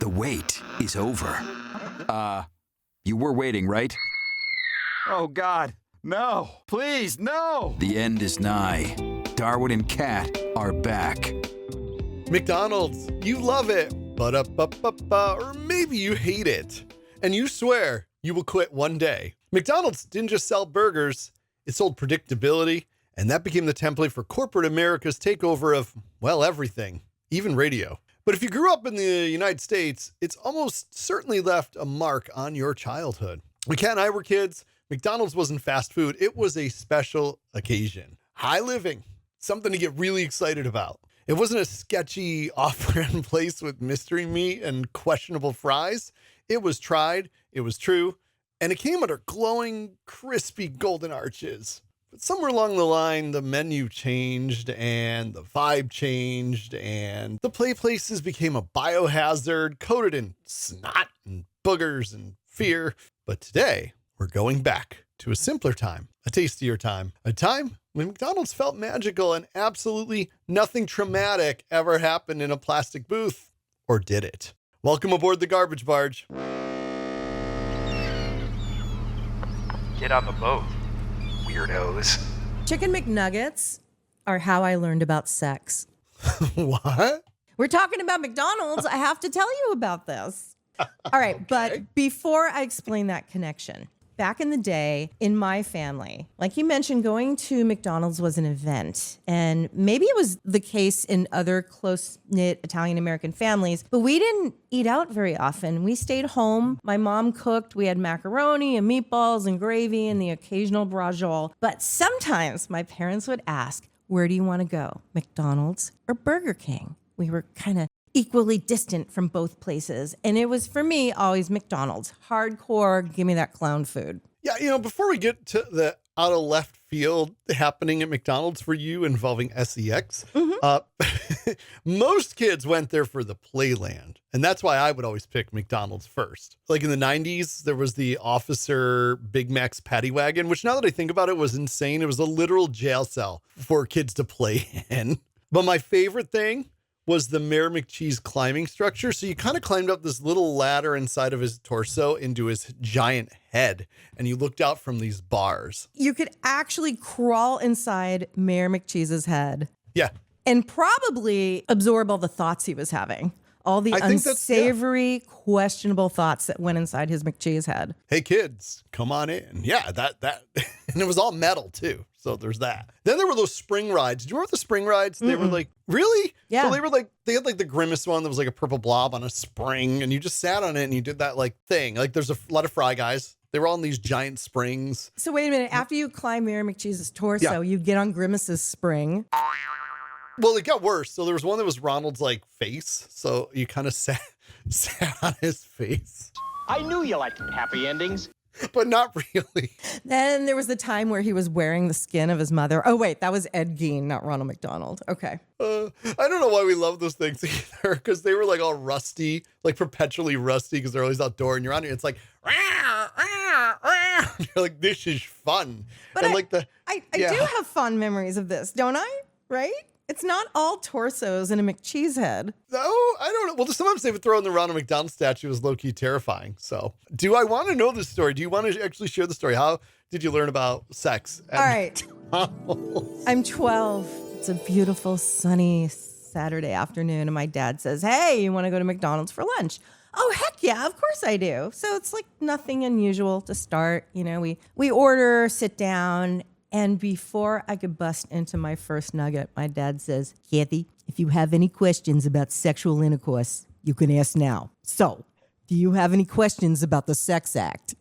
The wait is over. You were waiting, right? Oh, God. No. Please, no. The end is nigh. Darwin and Kat are back. McDonald's, you love it. Ba-da-ba-ba-ba, or maybe you hate it. And you swear you will quit one day. McDonald's didn't just sell burgers, it sold predictability, and that became the template for corporate America's takeover of, well, everything, even radio. But if you grew up in the United States, it's almost certainly left a mark on your childhood. When Kat and I were kids, McDonald's wasn't fast food. It was a special occasion. High living, something to get really excited about. It wasn't a sketchy off-brand place with mystery meat and questionable fries. It was tried, it was true, and it came under glowing, crispy golden arches. But somewhere along the line, the menu changed and the vibe changed and the play places became a biohazard coated in snot and boogers and fear. But today, we're going back to a simpler time, a tastier time, a time when McDonald's felt magical and absolutely nothing traumatic ever happened in a plastic booth. Or did it? Welcome aboard the garbage barge. Get on the boat, weirdos. Chicken McNuggets are how I learned about sex. What? We're talking about McDonald's. I have to tell you about this. All right, Okay. But before I explain that connection, back in the day in my family, like you mentioned, going to McDonald's was an event. And maybe it was the case in other close-knit Italian-American families, but we didn't eat out very often. We stayed home. My mom cooked. We had macaroni and meatballs and gravy and the occasional braciole. But sometimes my parents would ask, where do you want to go, McDonald's or Burger King? We were kind of equally distant from both places. And it was, for me, always McDonald's. Hardcore, give me that clown food. Yeah, before we get to the out of left field happening at McDonald's for you involving SEX, most kids went there for the playland. And that's why I would always pick McDonald's first. Like in the 90s, there was the Officer Big Mac's Paddy Wagon, which now that I think about it was insane. It was a literal jail cell for kids to play in. But my favorite thing was the Mayor McCheese climbing structure. So you kind of climbed up this little ladder inside of his torso into his giant head, and you looked out from these bars. You could actually crawl inside Mayor McCheese's head. Yeah. And probably absorb all the thoughts he was having. All the I think unsavory, questionable thoughts that went inside his McCheese head. Hey kids, come on in. Yeah, that, and it was all metal too. So there's that. Then there were those spring rides. Do you remember the spring rides? They were like, really? Yeah. So they had like the grimace one that was like a purple blob on a spring, and you just sat on it and you did that like thing. Like there's a lot of Fry Guys. They were all in these giant springs. So wait a minute. After you climb Mayor McCheese's torso, you get on Grimace's spring. Well, it got worse. So there was one that was Ronald's like face. So you kind of sat on his face, I knew you liked happy endings. but not really. Then there was the time where he was wearing the skin of his mother. Oh, wait, that was Ed Gein, not Ronald McDonald. Okay. I don't know why we love those things either, because they were like all rusty, like perpetually rusty, because they're always outdoor and you're on it. It's like, rah, rah, rah. You're like, this is fun. But and I do have fond memories of this, don't I? Right? It's not all torsos in a McCheese head. No, I don't know. Well, sometimes they would throw in the Ronald McDonald statue was low-key terrifying. So do I want to know this story? Do you want to actually share the story? How did you learn about sex? All right. I'm 12. It's a beautiful, sunny Saturday afternoon. And my dad says, hey, you want to go to McDonald's for lunch? Oh, heck yeah, of course I do. So it's like nothing unusual to start. You know, we order, sit down. And before I could bust into my first nugget, my dad says, Kathy, if you have any questions about sexual intercourse, you can ask now. So, do you have any questions about the sex act?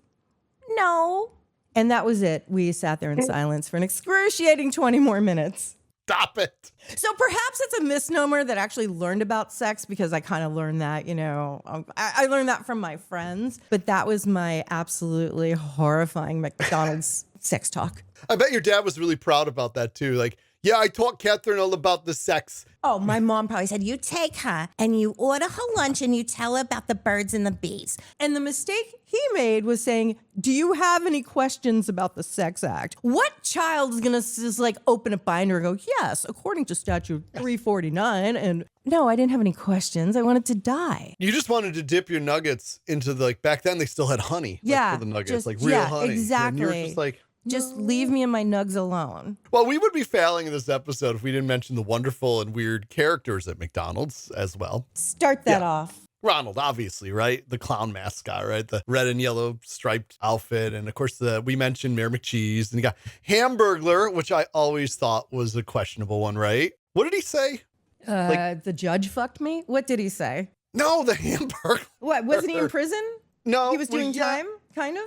No. And that was it. We sat there in silence for an excruciating 20 more minutes. Stop it. So perhaps it's a misnomer that I actually learned about sex, because I kind of learned that, I learned that from my friends. But that was my absolutely horrifying McDonald's sex talk. I bet your dad was really proud about that too. Like, Yeah, I taught Catherine all about the sex. Oh, my mom probably said, you take her and you order her lunch and you tell her about the birds and the bees. And the mistake he made was saying, do you have any questions about the sex act? What child is going to just like open a binder and go, yes, according to statute 349. And no, I didn't have any questions. I wanted to die. You just wanted to dip your nuggets into the, like, back then they still had honey. Yeah. For the nuggets, just, like real honey. Exactly. And you're just like, just leave me and my nugs alone. well, we would be failing in this episode if we didn't mention the wonderful and weird characters at McDonald's as well. Start that off. Ronald, obviously, right? The clown mascot, right? The red and yellow striped outfit. And of course, we mentioned Mayor McCheese. And you got Hamburglar, which I always thought was a questionable one, right? What did he say? The judge fucked me? What did he say? No, the Hamburglar. What, wasn't he in prison? No. He was doing time, kind of?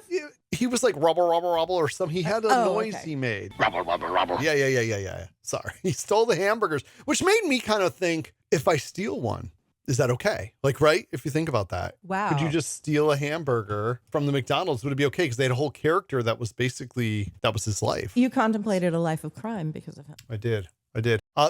He was like rubble, rubble, rubble or something. He had a noise okay. he made. Rubble, rubble, rubble. Yeah. Sorry. He stole the hamburgers, which made me kind of think, if I steal one, is that okay? Like, right? If you think about that. Wow. Could you just steal a hamburger from the McDonald's? Would it be okay? Because they had a whole character that was basically, that was his life. You contemplated a life of crime because of him. I did.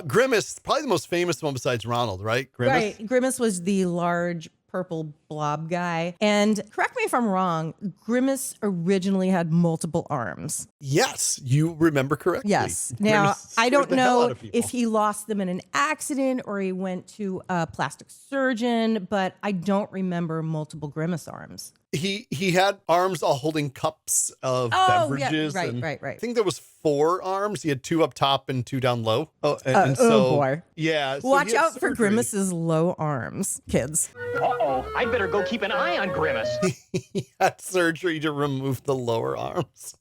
Grimace, probably the most famous one besides Ronald, right? Grimace? Right. Grimace was the large purple blob guy. And correct me if I'm wrong, Grimace originally had multiple arms. Yes, you remember correctly. Yes. Now, Grimace I scared don't the hell out know of people. if he lost them in an accident or he went to a plastic surgeon, but I don't remember multiple Grimace arms. He had arms all holding cups of beverages. Yeah, and right. I think there was 4 arms. He had 2 up top and 2 down low. And so, oh boy. Yeah. So Watch he had out for surgery. Grimace's low arms, kids. Uh-oh, I'd better go keep an eye on Grimace. He had surgery to remove the lower arms.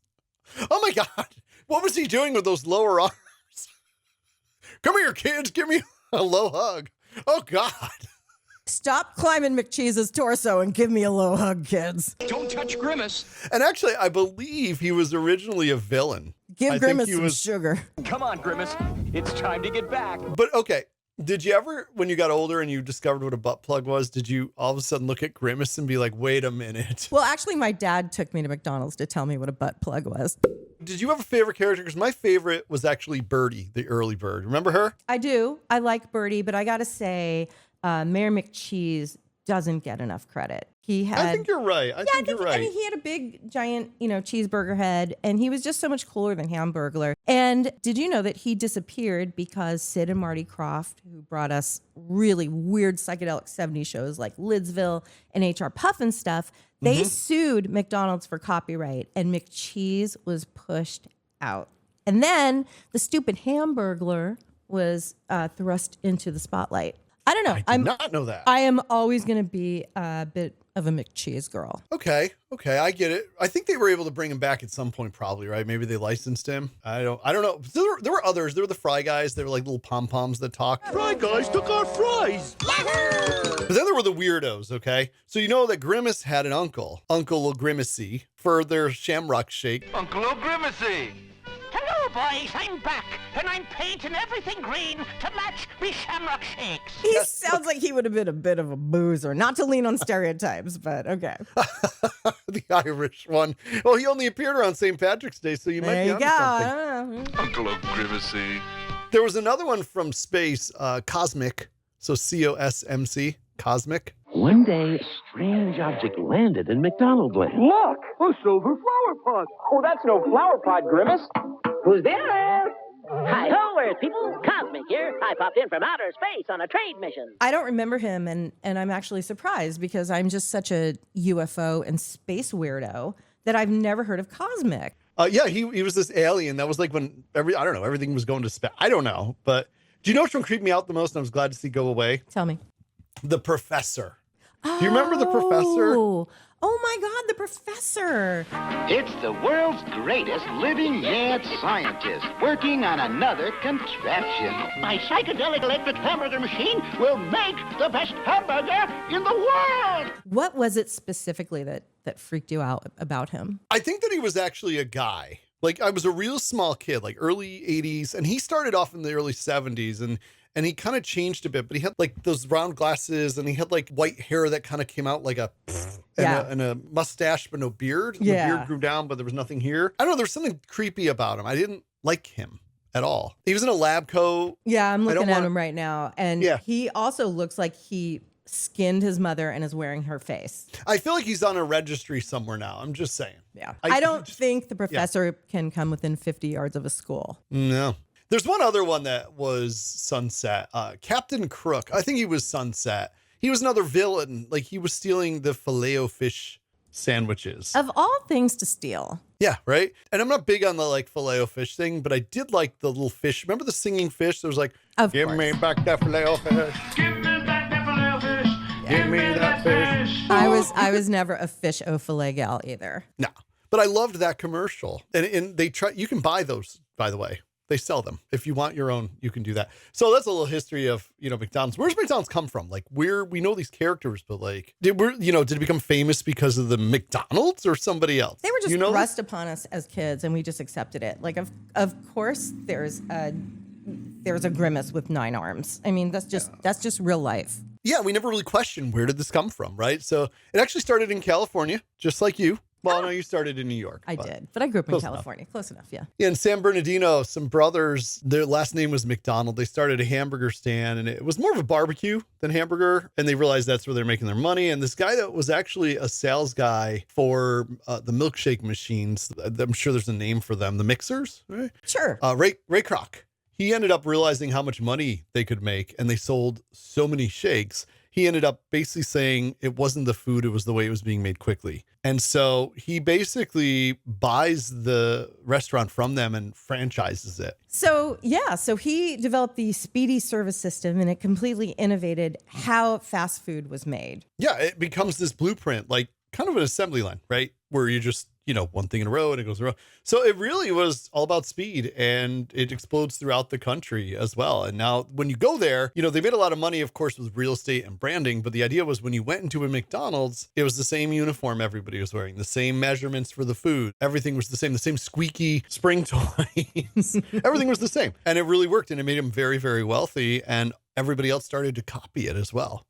Oh my God. What was he doing with those lower arms? Come here, kids. Give me a low hug. Oh God. Stop climbing McCheese's torso and give me a low hug, kids. Don't touch Grimace. And actually, I believe he was originally a villain. Give I Grimace think he some was- sugar. Come on, Grimace. It's time to get back. But okay. Did you ever, when you got older and you discovered what a butt plug was, did you all of a sudden look at Grimace and be like, wait a minute? Well, actually, my dad took me to McDonald's to tell me what a butt plug was. Did you have a favorite character? Because my favorite was actually Birdie, the early bird. Remember her? I do. I like Birdie, but I got to say, Mayor McCheese doesn't get enough credit. He had. I think you're right. I think you're right. I mean, he had a big, giant, cheeseburger head, and he was just so much cooler than Hamburglar. And did you know that he disappeared because Sid and Marty Krofft, who brought us really weird psychedelic 70s shows like Lidsville and HR Puff and stuff, they sued McDonald's for copyright, and McCheese was pushed out. And then the stupid Hamburglar was thrust into the spotlight. I don't know. I did not know that. I am always going to be a bit of a McCheese girl. Okay, I get it. I think they were able to bring him back at some point, probably, right? Maybe they licensed him. I don't know. There were others. There were the Fry Guys. They were like little pom-poms that talked. Fry guys took our fries. But then there were the weirdos, okay? So you know that Grimace had an uncle, Uncle O'Grimacy, for their Shamrock Shake. Uncle O'Grimacy. Hello, boys. I'm back, and I'm painting everything green to match me shamrock shakes. He sounds like he would have been a bit of a boozer, not to lean on stereotypes, but okay. The Irish one. Well, he only appeared around St. Patrick's Day, so you might There be you onto go. something. I don't know. Uncle O'Grimacy. There was another one from space, Cosmic. So COSMC, Cosmic. One day, a strange object landed in McDonald Land. Look, a silver flower pot. Oh, that's no flower pot, Grimace. Who's there? Hi-ho, Earth people. Cosmic here. I popped in from outer space on a trade mission. I don't remember him, and I'm actually surprised because I'm just such a UFO and space weirdo that I've never heard of Cosmic. Yeah, he was this alien. That was like when everything was going to space. I don't know. But do you know which one creeped me out the most and I was glad to see go away? Tell me. The Professor. Do you remember the Professor? Oh my God, the Professor. It's the world's greatest living mad scientist working on another contraption. My psychedelic electric hamburger machine will make the best hamburger in the world. What was it specifically that freaked you out about him? I think that he was actually a guy. Like, I was a real small kid, like early 80s, and he started off in the early 70s, and he kind of changed a bit, but he had like those round glasses, and he had like white hair that kind of came out like and a mustache, but no beard. Yeah. The beard grew down, but there was nothing here. I don't know, there's something creepy about him. I didn't like him. at all. He was in a lab coat. Yeah, I'm looking at him right now. And Yeah. he also looks like he skinned his mother and is wearing her face. I feel like he's on a registry somewhere now. I'm just saying. Yeah. I don't think the professor can come within 50 yards of a school. No. There's one other one that was Sunset. Captain Crook. I think he was Sunset. He was another villain. Like, he was stealing the Filet-O-Fish sandwiches. Of all things to steal. Yeah, right? And I'm not big on the, like, Filet-O-Fish thing, but I did like the little fish. Remember the singing fish? There was like, give me back that Filet-O-Fish. Give me back that Filet-O-Fish. Give me that fish. I was never a fish au filet gal either. No. But I loved that commercial. And they try, you can buy those, by the way. They sell them. If you want your own, you can do that. So that's a little history of, McDonald's. Where's McDonald's come from? Like, we know these characters, but like, did it become famous because of the McDonald's or somebody else? They were just thrust upon us as kids, and we just accepted it. Like, of course, there's a grimace with 9 arms. I mean, that's just real life. Yeah, we never really questioned where did this come from, right? So it actually started in California, just like you. Well, no, you started in New York. I did, but I grew up in California. Close enough, yeah. Yeah, in San Bernardino, some brothers, their last name was McDonald. They started a hamburger stand, and it was more of a barbecue than hamburger, and they realized that's where they're making their money. And this guy that was actually a sales guy for the milkshake machines, I'm sure there's a name for them, the mixers, right? Sure. Ray Kroc. He ended up realizing how much money they could make, and they sold so many shakes. He ended up basically saying it wasn't the food, it was the way it was being made quickly. And so he basically buys the restaurant from them and franchises it. So he developed the speedy service system, and it completely innovated how fast food was made. Yeah, it becomes this blueprint, like kind of an assembly line, right? Where you just, one thing in a row and it goes in a row. So it really was all about speed, and it explodes throughout the country as well. And now when you go there, they made a lot of money, of course, with real estate and branding. But the idea was when you went into a McDonald's, it was the same uniform everybody was wearing, the same measurements for the food. Everything was the same squeaky spring toys. Everything was the same. And it really worked, and it made them very, very wealthy. And everybody else started to copy it as well.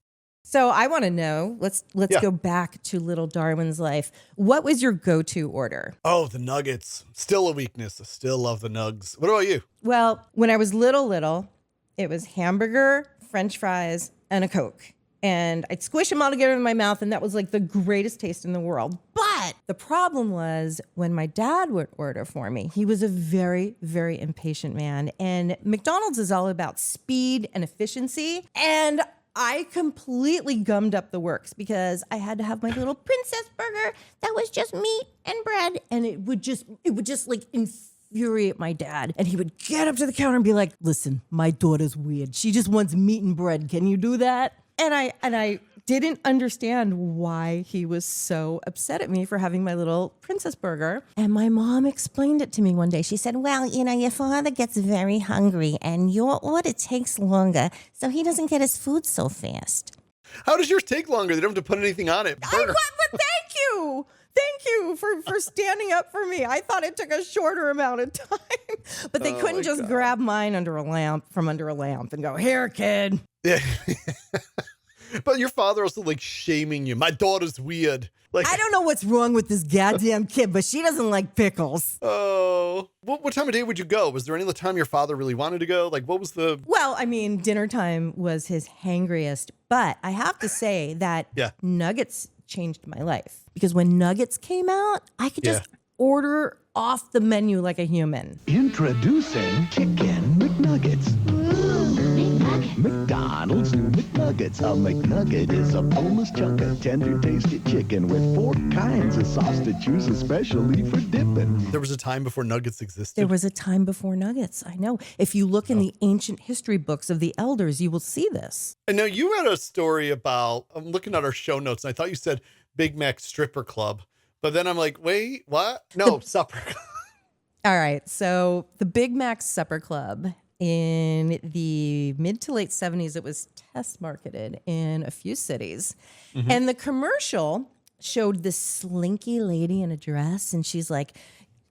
So I want to know, let's go back to little Darwin's life. What was your go-to order? Oh, the nuggets. Still a weakness. I still love the nugs. What about you? Well, when I was little, it was hamburger, French fries, and a Coke. And I'd squish them all together in my mouth, and that was like the greatest taste in the world. But the problem was when my dad would order for me, he was a very, very impatient man. And McDonald's is all about speed and efficiency. And I completely gummed up the works because I had to have my little princess burger that was just meat and bread. And it would just like infuriate my dad. And he would get up to the counter and be like, listen, my daughter's weird. She just wants meat and bread. Can you do that? And I didn't understand why he was so upset at me for having my little princess burger. And my mom explained it to me one day. She said, well, your father gets very hungry and your order takes longer, so he doesn't get his food so fast. How does yours take longer? They don't have to put anything on it. But thank you. Thank you for standing up for me. I thought it took a shorter amount of time. But they couldn't just grab mine from under a lamp and go, here, kid. Yeah. But your father also like shaming you. My daughter's weird. Like, I don't know what's wrong with this goddamn kid, but she doesn't like pickles. Oh, what time of day would you go? Was there any time your father really wanted to go? Like, what was the? Well, I mean, dinner time was his hangriest, but I have to say that nuggets changed my life because when nuggets came out, I could just order off the menu like a human. Introducing Chicken McNuggets. McDonald's new McNuggets. A McNugget is a boneless chunk of tender, tasty chicken with 4 kinds of sauce to choose, especially for dipping. There was a time before nuggets existed. There was a time before nuggets. I know. If you look in the ancient history books of the elders, you will see this. And now you had a story about, I'm looking at our show notes, and I thought you said Big Mac Stripper Club. But then I'm like, wait, what? No, Supper Club. All right. So the Big Mac Supper Club, in the mid to late 70s, it was test marketed in a few cities. Mm-hmm. And the commercial showed this slinky lady in a dress, and she's like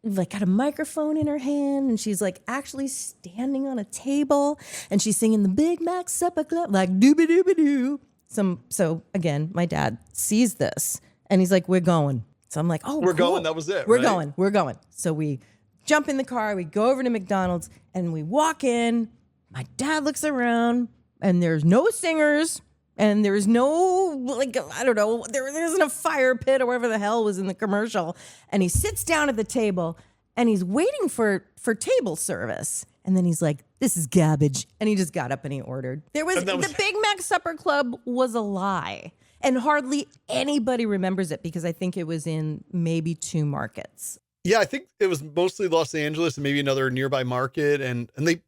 got a microphone in her hand, and she's like actually standing on a table, and she's singing the Big Mac Supper Club, like dooba-dooba-doo. So again, my dad sees this, and he's like, we're going. So I'm like, oh, we're cool. going. That was it. We're right? going. So we jump in the car, we go over to McDonald's, and we walk in. My dad looks around, and there's no singers, and there's no, like, I don't know, there isn't a fire pit or whatever the hell was in the commercial. And he sits down at the table, and he's waiting for table service. And then he's like, this is garbage. And he just got up and he ordered. The Big Mac Supper Club was a lie. And hardly anybody remembers it because I think it was in maybe 2 markets. Yeah, I think it was mostly Los Angeles and maybe another nearby market. And they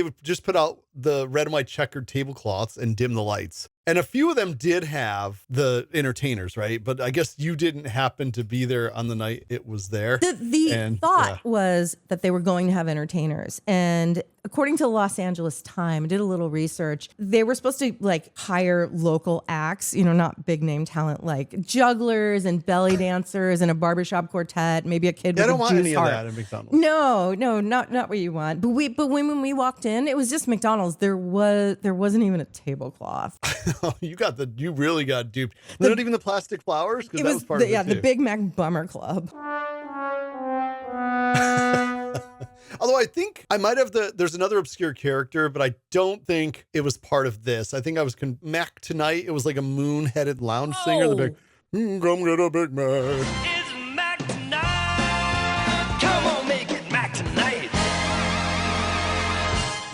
would just put out the red and white checkered tablecloths and dim the lights. And a few of them did have the entertainers, right? But I guess you didn't happen to be there on the night it was there. The thought was that they were going to have entertainers. And according to Los Angeles Times, I did a little research. They were supposed to like hire local acts, not big name talent like jugglers and belly dancers and a barbershop quartet, maybe a kid with a juice heart. I don't want any of that in McDonald's. No, not what you want. But when we walked in, it was just McDonald's. There wasn't even a tablecloth. You really got duped. Not even the plastic flowers? Because that was part of it. Yeah, the Big Mac Bummer Club. Although I think I might have there's another obscure character, but I don't think it was part of this. I think I was Mac Tonight. It was like a moon-headed lounge singer. The big, come get a Big Mac. It's Mac tonight. Come on, make it Mac tonight.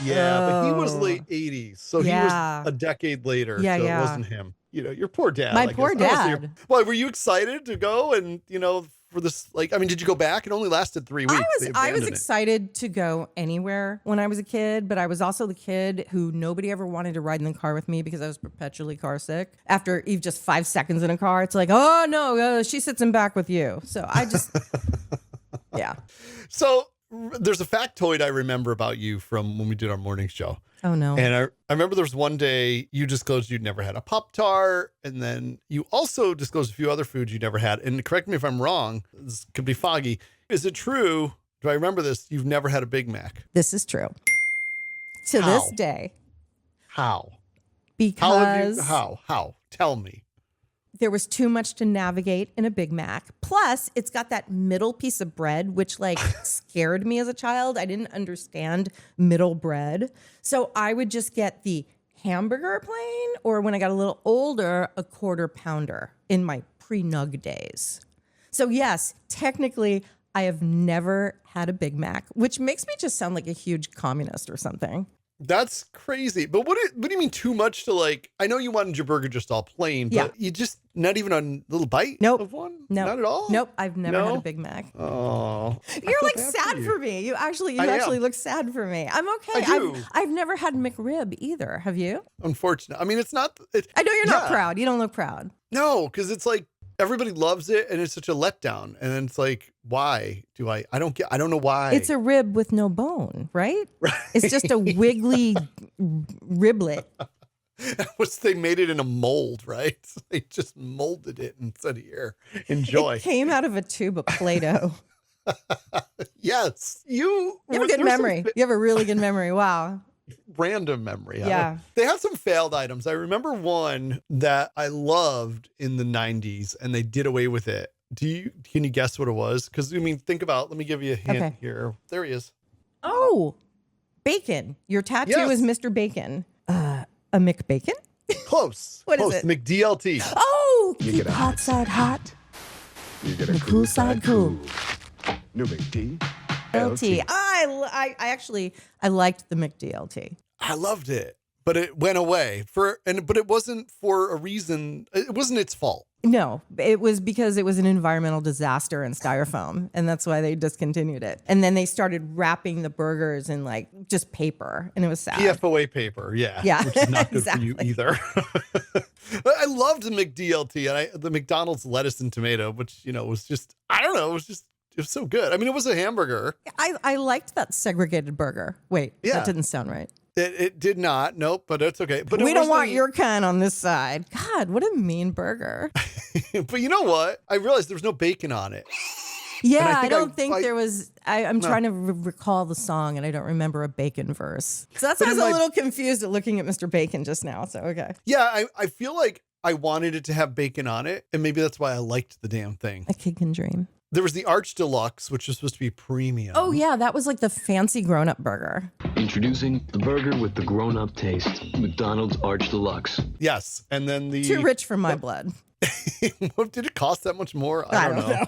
Yeah, but he was late 80s, so he was a decade later, so it wasn't him. Your poor dad. My poor dad. Well, were you excited to go and, for this, did you go back? It only lasted 3 weeks. I was excited to go anywhere when I was a kid, but I was also the kid who nobody ever wanted to ride in the car with me because I was perpetually car sick. After even just 5 seconds in a car, it's like, oh no, she sits in back with you. So I just, yeah. So there's a factoid I remember about you from when we did our morning show. Oh, no. And I remember there was one day you disclosed you'd never had a Pop-Tart, and then you also disclosed a few other foods you'd never had. And correct me if I'm wrong, this could be foggy. Is it true, do I remember this, you've never had a Big Mac? This is true. To this day. How? Because... How? Tell me. There was too much to navigate in a Big Mac. Plus, it's got that middle piece of bread, which scared me as a child. I didn't understand middle bread. So I would just get the hamburger plain, or when I got a little older, a quarter pounder in my pre-nug days. So yes, technically, I have never had a Big Mac, which makes me just sound like a huge communist or something. That's crazy. But what do you mean too much to I know you wanted your burger just all plain, but you just not even a little bite of one? Nope. Not at all? Nope. I've never had a Big Mac. Oh. You're sad for me. You actually look sad for me. I'm okay. I do. I've never had McRib either. Have you? Unfortunately. I mean, it's not. I know you're not proud. You don't look proud. No, because it's everybody loves it and it's such a letdown. And then it's why do I don't know why. It's a rib with no bone, right? It's just a wiggly riblet. They made it in a mold, right? They just molded it and said, here, enjoy. It came out of a tube of Play-Doh. Yes. You have a good memory. You have a really good memory. Wow. Random memory. Yeah. They have some failed items. I remember one that I loved in the 90s and they did away with it. Can you guess what it was? Because think about, let me give you a hint here. There he is. Oh, Bacon. Your tattoo is Mr. Bacon. A McBacon? Close. What is it? McDLT. Oh, keep hot side hot. You get a cool side cool. New McD. LT. I liked the McDLT. I loved it, but it went away but it wasn't for a reason. It wasn't its fault. No, it was because it was an environmental disaster in styrofoam, and that's why they discontinued it. And then they started wrapping the burgers in just paper, and it was sad. PFOA paper, yeah, which is not good for you either. I loved the McDLT and the McDonald's lettuce and tomato, which was just it was so good. I mean, it was a hamburger. I liked that segregated burger. Wait, that didn't sound right. It did not. Nope, but it's okay. But we don't want your kind on this side. God, what a mean burger. But you know what? I realized there was no bacon on it. Yeah, I don't think there was. I'm trying to recall the song, and I don't remember a bacon verse. So that's why I was a little confused at looking at Mr. Bacon just now. So, okay. Yeah, I feel like I wanted it to have bacon on it, and maybe that's why I liked the damn thing. A kid can dream. There was the Arch Deluxe, which was supposed to be premium. Oh, yeah. That was like the fancy grown-up burger. Introducing the burger with the grown-up taste. McDonald's Arch Deluxe. Yes. And then the... Too rich for my blood. Did it cost that much more? I don't know.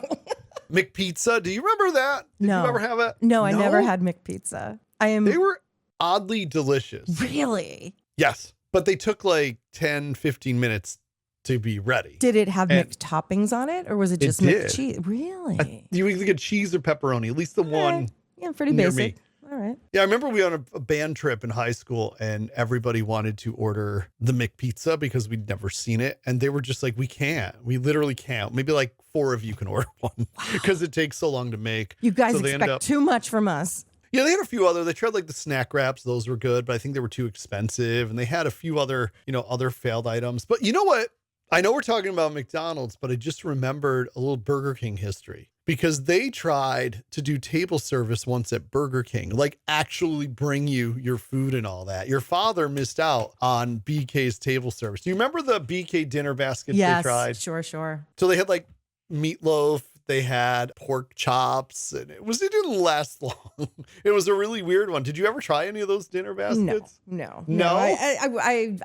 McPizza. Do you remember that? Did No. you ever have it? No, I never had McPizza. They were oddly delicious. Really? Yes. But they took like 10, 15 minutes to be ready. Did it have McToppings on it, or was it just did. McCheese? Really? You either get cheese or pepperoni, at least the one. Yeah, pretty near basic. me. All right. Yeah, I remember we were on a band trip in high school and everybody wanted to order the McPizza because we'd never seen it. And they were just like, we can't. We literally can't. Maybe like 4 of you can order one because it takes so long to make. You guys So they ended expect too much from us. Yeah, they had a few other. They tried like the snack wraps; those were good, but I think they were too expensive. And they had a few other, other failed items. But you know what? I know we're talking about McDonald's, but I just remembered a little Burger King history because they tried to do table service once at Burger King, like actually bring you your food and all that. Your father missed out on BK's table service. Do you remember the BK dinner baskets they tried? Sure. So they had like meatloaf. They had pork chops, and it didn't last long. It was a really weird one. Did you ever try any of those dinner baskets? No.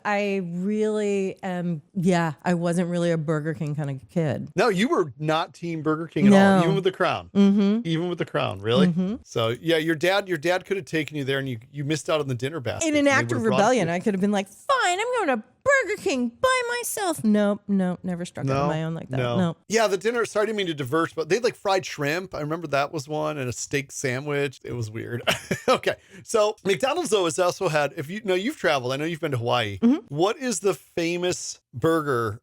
I really am. Yeah, I wasn't really a Burger King kind of kid. No, you were not team Burger King at all, even with the crown. Mm-hmm. Even with the crown, really? Mm-hmm. So yeah, your dad could have taken you there, and you missed out on the dinner basket. In an act of rebellion, I could have been like, fine, I'm going to Burger King by myself. Nope, never struck out on my own like that. No. Yeah, the dinner, sorry, I didn't mean to diverse, but they had like fried shrimp. I remember that was one, and a steak sandwich. It was weird. Okay. So McDonald's though has also had, if you've traveled, I know you've been to Hawaii. Mm-hmm. What is the famous burger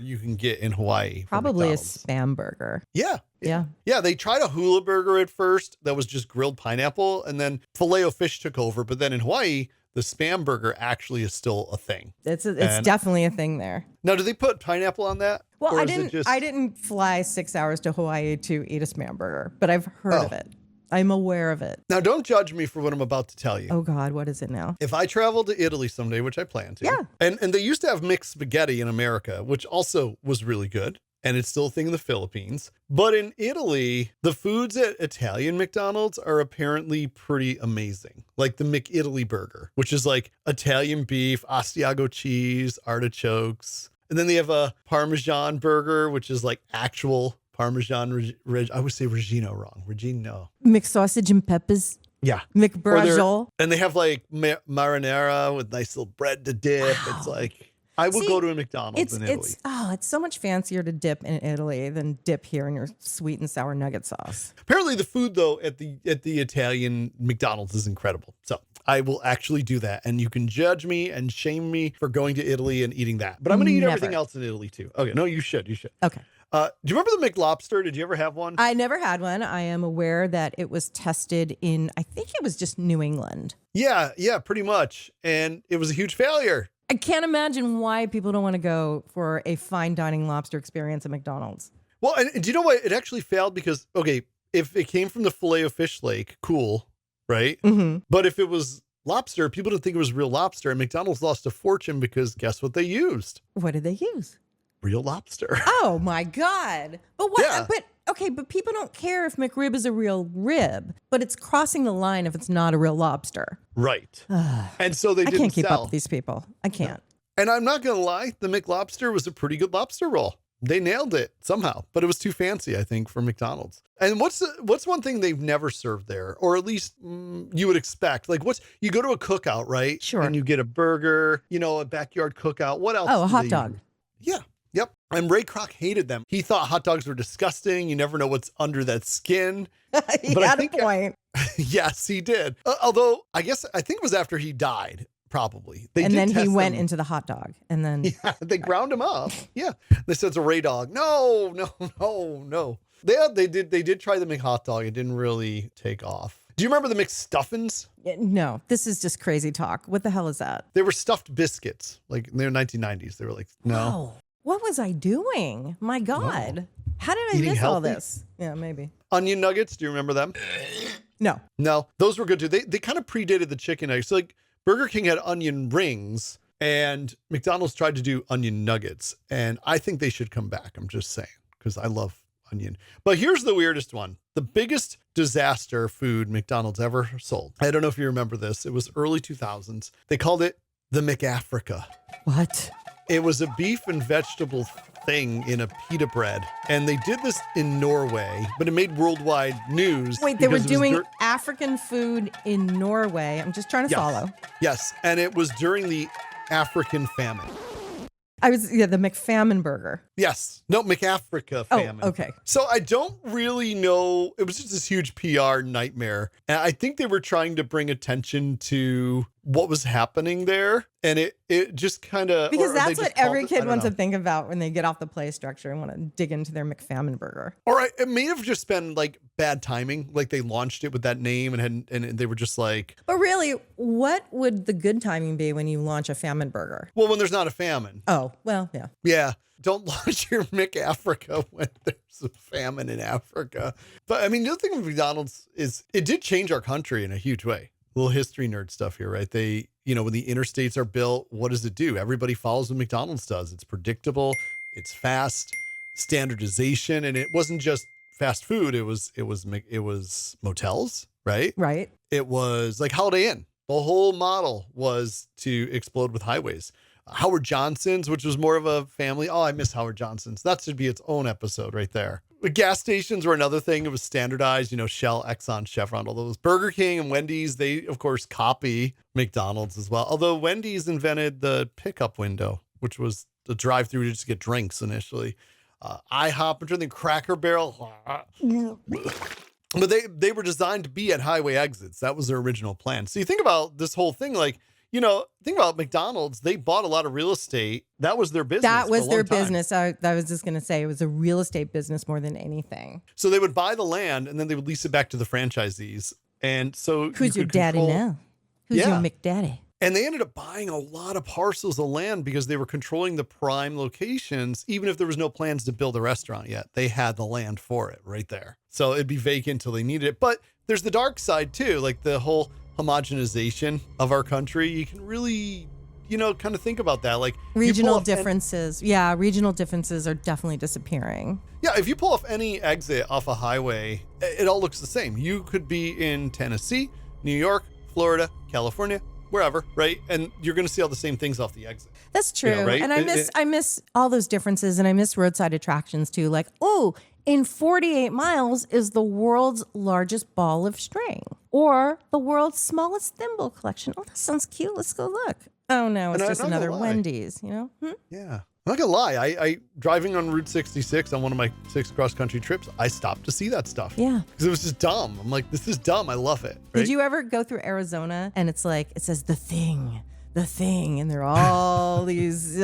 you can get in Hawaii? Probably a Spam burger. Yeah. Yeah. They tried a hula burger at first that was just grilled pineapple, and then Filet-O-Fish took over. But then in Hawaii, the Spam burger actually is still a thing. It's definitely a thing there. Now, do they put pineapple on that? Well, Or I is it didn't. I didn't fly 6 hours to Hawaii to eat a Spam burger, but I've heard of it. I'm aware of it. Now, don't judge me for what I'm about to tell you. Oh God, what is it now? If I travel to Italy someday, which I plan to, Yeah. and they used to have mixed spaghetti in America, which also was really good. And it's still a thing in the Philippines. But in Italy, the foods at Italian McDonald's are apparently pretty amazing. Like the McItaly burger, which is like Italian beef, Asiago cheese, artichokes. And then they have a Parmesan burger, which is like actual Parmesan. I would say Regino wrong. Regino. McSausage and peppers. Yeah. McBarge. And they have like marinara with nice little bread to dip. Wow. It's like... I will go to a McDonald's in Italy. It's so much fancier to dip in Italy than dip here in your sweet and sour nugget sauce. Apparently the food though at the Italian McDonald's is incredible. So I will actually do that. And you can judge me and shame me for going to Italy and eating that. But I'm going to eat everything else in Italy too. Okay. No, you should. Okay. Do you remember the McLobster? Did you ever have one? I never had one. I am aware that it was tested in, I think it was just New England. Yeah, pretty much. And it was a huge failure. I can't imagine why people don't want to go for a fine dining lobster experience at McDonald's. Well, and do you know what? It actually failed because, okay, if it came from the Filet-O-Fish lake, cool, right? Mm-hmm. But if it was lobster, people didn't think it was real lobster. And McDonald's lost a fortune because guess what they used? What did they use? Real lobster. Oh my God. But what? Yeah. But people don't care if McRib is a real rib, but it's crossing the line if it's not a real lobster. Right. And so they didn't I can't keep sell. up with these people. I can't. And I'm not going to lie, the McLobster was a pretty good lobster roll. They nailed it somehow, but it was too fancy, I think, for McDonald's. And what's one thing they've never served there, or at least you would expect? Like you go to a cookout, right? Sure. And you get a burger, a backyard cookout. What else? Oh, a hot dog. Yeah. Yep. And Ray Kroc hated them. He thought hot dogs were disgusting. You never know what's under that skin. He had a point. Yes, he did. Although I think it was after he died. Probably. And then he went into the hot dog and then. Yeah, they ground him up. Yeah. They said it's a Ray dog. No. They did try the McHot dog. It didn't really take off. Do you remember the McStuffins? No, this is just crazy talk. What the hell is that? They were stuffed biscuits. Like in the 1990s. They were like, no. Wow. What was I doing? My God. Whoa. How did I miss all this? Yeah, maybe. Onion nuggets. Do you remember them? No. Those were good too. They kind of predated the chicken nuggets. So like Burger King had onion rings and McDonald's tried to do onion nuggets. And I think they should come back. I'm just saying, because I love onion. But here's the weirdest one. The biggest disaster food McDonald's ever sold. I don't know if you remember this. It was early 2000s. They called it the McAfrica. What? It was a beef and vegetable thing in a pita bread. And they did this in Norway, but it made worldwide news. Wait, they were because it was doing African food in Norway. I'm just trying to follow. Yes. And it was during the African famine. The McFamine burger. Yes. No, McAfrica famine. Oh, okay. So I don't really know. It was just this huge PR nightmare. And I think they were trying to bring attention to what was happening there. And it just kind of... Because that's what every kid wants to think about when they get off the play structure and want to dig into their McFamine burger. All right. It may have just been like bad timing. Like they launched it with that name and they were just like... But really, what would the good timing be when you launch a famine burger? Well, when there's not a famine. Oh, well, yeah. Yeah. Don't launch your McAfrica when there's a famine in Africa. But I mean, the other thing with McDonald's is it did change our country in a huge way. A little history nerd stuff here, right? They, when the interstates are built, what does it do? Everybody follows what McDonald's does. It's predictable. It's fast, standardization. And it wasn't just fast food. It was motels, right? Right. It was like Holiday Inn. The whole model was to explode with highways. Howard Johnson's, which was more of a family. Oh, I miss Howard Johnson's. That should be its own episode right there. The gas stations were another thing. It was standardized, Shell, Exxon, Chevron, all those. Burger King and Wendy's, they, of course, copy McDonald's as well. Although Wendy's invented the pickup window, which was the drive-through to just get drinks initially. IHOP, I'm trying Cracker Barrel. But they were designed to be at highway exits. That was their original plan. So you think about this whole thing, like, think about McDonald's. They bought a lot of real estate. That was their business. That was their business. I was just going to say it was a real estate business more than anything. So they would buy the land and then they would lease it back to the franchisees. And so who's your daddy now? Who's your McDaddy? And they ended up buying a lot of parcels of land because they were controlling the prime locations. Even if there was no plans to build a restaurant yet, they had the land for it right there. So it'd be vacant until they needed it. But there's the dark side too, like the whole homogenization of our country. You can really, kind of think about that. Like regional differences. Regional differences are definitely disappearing. Yeah, if you pull off any exit off a highway, it all looks the same. You could be in Tennessee, New York, Florida, California, wherever, right? And you're going to see all the same things off the exit. That's true. Right? And I miss all those differences, and I miss roadside attractions too. Like, in 48 miles is the world's largest ball of string, or the world's smallest thimble collection. Oh, that sounds cute. Let's go look. Oh no, it's just another Wendy's, Yeah. I'm not gonna lie. I driving on Route 66 on one of my 6 cross-country trips, I stopped to see that stuff. Yeah. Because it was just dumb. I'm like, this is dumb. I love it. Right? Did you ever go through Arizona and it's like, it says the thing, and there are all these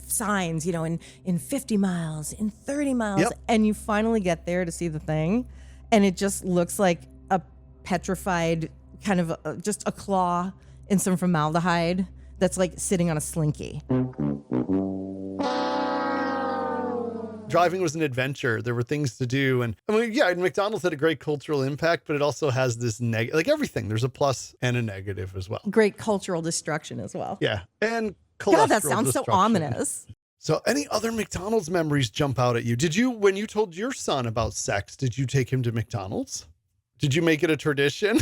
signs, in 50 miles, in 30 miles, and you finally get there to see the thing, and it just looks like a petrified kind of just a claw in some formaldehyde that's like sitting on a slinky. Driving was an adventure. There were things to do. And McDonald's had a great cultural impact, but it also has this negative, like everything. There's a plus and a negative as well. Great cultural destruction as well. Yeah. And cholesterol God, that sounds so ominous. So any other McDonald's memories jump out at you? When you told your son about sex, did you take him to McDonald's? Did you make it a tradition?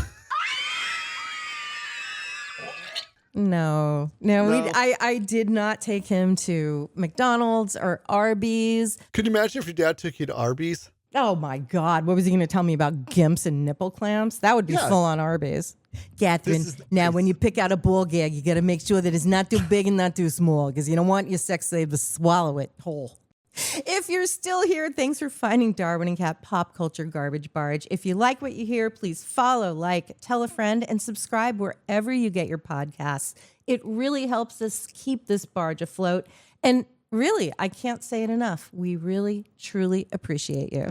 No. I did not take him to McDonald's or Arby's. Could you imagine if your dad took you to Arby's? Oh my God. What was he going to tell me about gimps and nipple clamps? That would be full on Arby's. Catherine, now when you pick out a ball gag, you got to make sure that it's not too big and not too small because you don't want your sex slave to swallow it whole. If you're still here, thanks for finding Darwin and Cat Pop Culture Garbage Barge. If you like what you hear, please follow, tell a friend, and subscribe wherever you get your podcasts. It really helps us keep this barge afloat. And really, I can't say it enough. We really, truly appreciate you.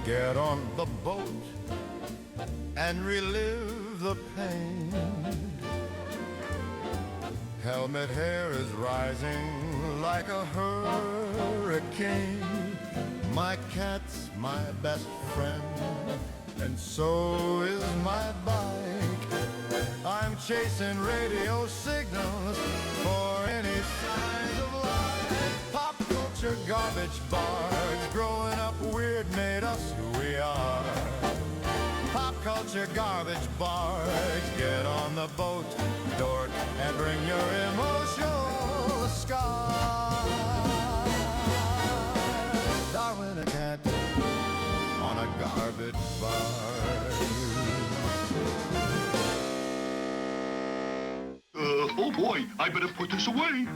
Get on the boat and relive the pain. Helmet hair is rising like a hurricane. My cat's my best friend, and so is my bike. I'm chasing radio signals for any signs of life. Pop culture garbage barge, growing up weird made us who we are. Pop culture garbage barge, get on the boat, dork, and bring your emotional scars. Darwin a cat on a garbage barge. Oh boy, I better put this away.